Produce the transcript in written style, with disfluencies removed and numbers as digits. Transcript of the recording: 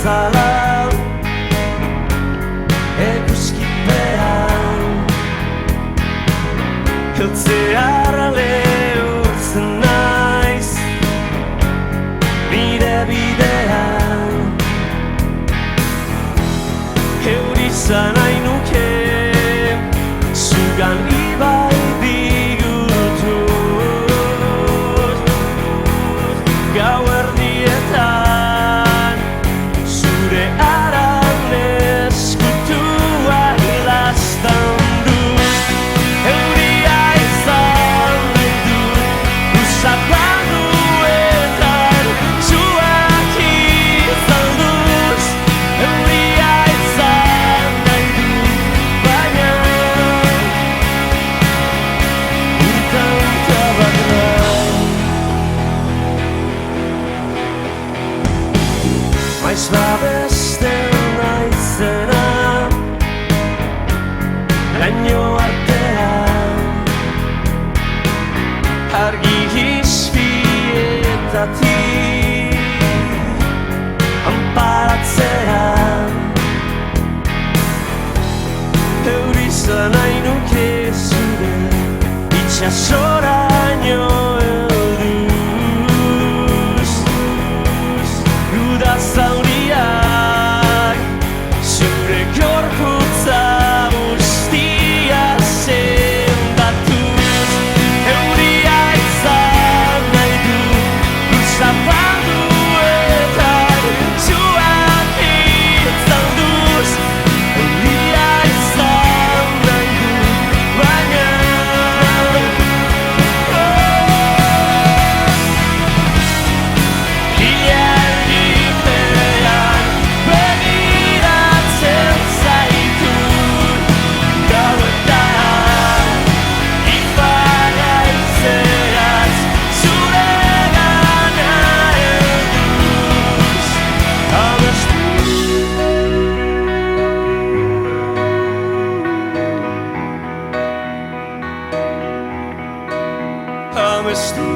bezala eguzkipean hiltzeara lehurtzen naiz nire bidean euri izan nahi nuke zugan ibai bihurtuz gauerdietan zure haran eskutua laztanduz euria izan nahi dut zapalduetan zuak izalduz euria izan nahi dut baina urtanta bat nahi maiz babesten naizena laino artean argi izpietatik anparatzean euri izan nahi nuke zure itxasoraino helduz uda zauriak zure gorputza guztia zendatuz euria izan nahi dut zapalduetan zuak izalduz euria izan nahi dut baina hilargipean begiratzen zaitut gauetan iparaizeaz zuregana helduz abestu abestu